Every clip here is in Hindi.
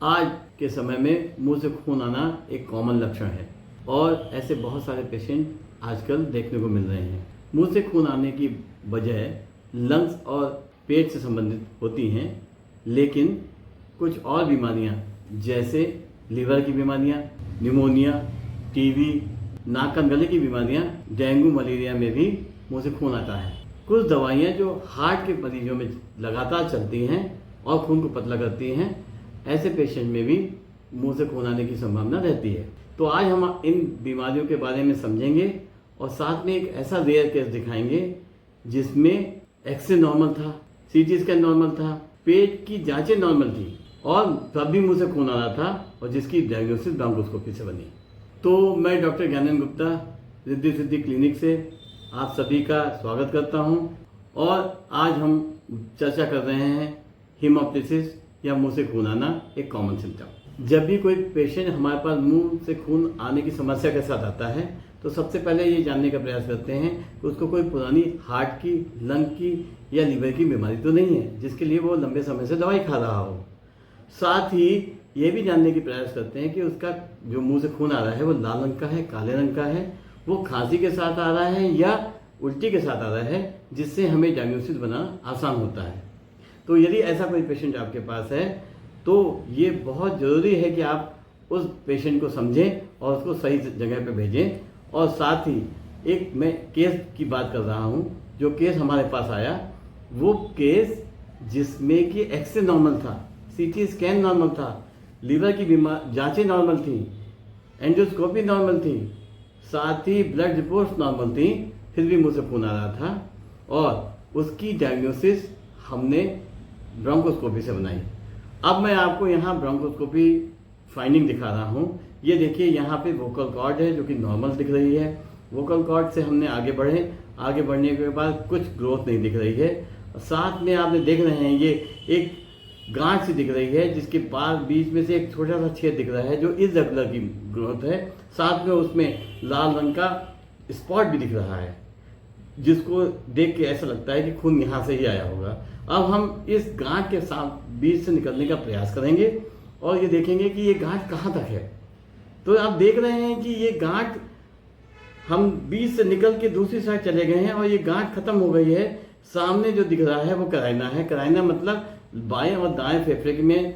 आज के समय में मुंह से खून आना एक कॉमन लक्षण है और ऐसे बहुत सारे पेशेंट आजकल देखने को मिल रहे हैं। मुंह से खून आने की वजह लंग्स और पेट से संबंधित होती हैं, लेकिन कुछ और बीमारियां जैसे लीवर की बीमारियां, निमोनिया, टीबी, नाक कान गले की बीमारियां, डेंगू, मलेरिया में भी मुंह से खून आता है। कुछ दवाइयां जो हार्ट के मरीजों में लगातार चलती हैं और खून को पतला करती हैं, ऐसे पेशेंट में भी मुंह से खून आने की संभावना रहती है। तो आज हम इन बीमारियों के बारे में समझेंगे और साथ में एक ऐसा रेयर केस दिखाएंगे जिसमें एक्सरे नॉर्मल था, सीटी स्कैन नॉर्मल था, पेट की जांचें नॉर्मल थी और तब भी मुंह से खून आ रहा था और जिसकी डायग्नोसिस ब्रोंकोस्कोपी से बनी। तो मैं डॉक्टर ज्ञानेंद्र गुप्ता रिद्धि सिद्धि क्लिनिक से आप सभी का स्वागत करता हूं और आज हम चर्चा कर रहे हैं हीमोप्टिसिस या मुंह से खून आना एक कॉमन सिम्टम। जब भी कोई पेशेंट हमारे पास मुंह से खून आने की समस्या के साथ आता है तो सबसे पहले ये जानने का प्रयास करते हैं कि उसको कोई पुरानी हार्ट की, लंग की या लीवर की बीमारी तो नहीं है जिसके लिए वो लंबे समय से दवाई खा रहा हो। साथ ही ये भी जानने की प्रयास करते हैं कि उसका जो मुंह से खून आ रहा है वो लाल रंग का है, काले रंग का है, वो खांसी के साथ आ रहा है या उल्टी के साथ आ रहा है, जिससे हमें डायग्नोसिस बनाना आसान होता है। तो यदि ऐसा कोई पेशेंट आपके पास है तो ये बहुत ज़रूरी है कि आप उस पेशेंट को समझें और उसको सही जगह पे भेजें। और साथ ही एक मैं केस की बात कर रहा हूँ, जो केस हमारे पास आया वो केस जिसमें कि एक्सरे नॉर्मल था, सीटी स्कैन नॉर्मल था, लीवर की जांचें नॉर्मल थी, एंडोस्कोपी नॉर्मल थी, साथ ही ब्लड रिपोर्ट्स नॉर्मल थी, फिर भी मुंह से खून आ रहा था और उसकी डायग्नोसिस हमने ब्रोंकोस्कोपी से बनाई। अब मैं आपको यहाँ ब्रोंकोस्कोपी फाइंडिंग दिखा रहा हूँ। ये देखिए, यहाँ पे वोकल कॉर्ड है जो कि नॉर्मल दिख रही है। वोकल कॉर्ड से हमने आगे बढ़ने के बाद कुछ ग्रोथ नहीं दिख रही है। साथ में आपने देख रहे हैं ये एक गांठ सी दिख रही है जिसके पास बीच में से एक छोटा सा छेद दिख रहा है जो इर्रेगुलर की ग्रोथ है। साथ में उसमें लाल रंग का स्पॉट भी दिख रहा है जिसको देख के ऐसा लगता है कि खून यहाँ से ही आया होगा। अब हम इस गांठ के साथ बीच से निकलने का प्रयास करेंगे और ये देखेंगे कि ये गांठ कहाँ तक है। तो आप देख रहे हैं कि ये गांठ हम बीच से निकल के दूसरी साइड चले गए हैं और ये गांठ खत्म हो गई है। सामने जो दिख रहा है वो कराइना है। कराइना मतलब बाएं और दाएं फेफड़े में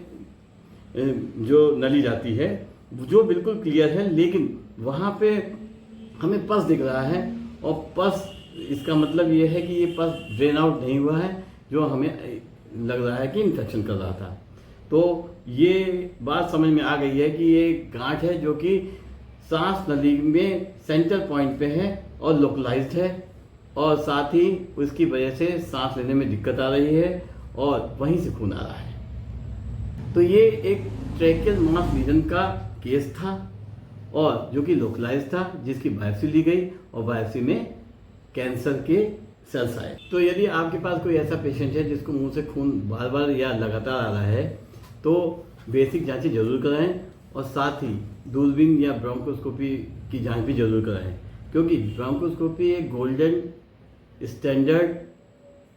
जो नली जाती है जो बिल्कुल क्लियर है, लेकिन वहाँ पे हमें पस दिख रहा है और पस इसका मतलब ये है कि ये पस ड्रेन आउट नहीं हुआ है, जो हमें लग रहा है कि इन्फेक्शन कर रहा था। तो ये बात समझ में आ गई है कि ये गांठ है जो कि सांस नली में सेंटर पॉइंट पे है और लोकलाइज्ड है और साथ ही उसकी वजह से सांस लेने में दिक्कत आ रही है और वहीं से खून आ रहा है। तो ये एक ट्रैकियल मास लीजन का केस था और जो कि लोकलाइज्ड था, जिसकी बायोप्सी ली गई और बायोप्सी में कैंसर के सेल्स आए। तो यदि आपके पास कोई ऐसा पेशेंट है जिसको मुंह से खून बार बार या लगातार आ रहा है तो बेसिक जांचें जरूर कराएं और साथ ही दूरबीन या ब्रोंकोस्कोपी की जांच भी जरूर कराएं, क्योंकि ब्रोंकोस्कोपी एक गोल्डन स्टैंडर्ड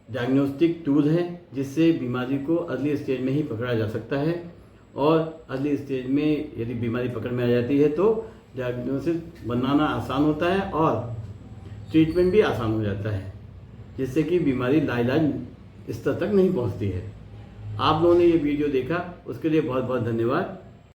डायग्नोस्टिक टूल है जिससे बीमारी को अर्ली स्टेज में ही पकड़ा जा सकता है और अर्ली स्टेज में यदि बीमारी पकड़ में आ जाती है तो डायग्नोसिस बनाना आसान होता है और ट्रीटमेंट भी आसान हो जाता है, जिससे कि बीमारी लाइलाज स्तर तक नहीं पहुंचती है। आप लोगों ने ये वीडियो देखा उसके लिए बहुत बहुत धन्यवाद।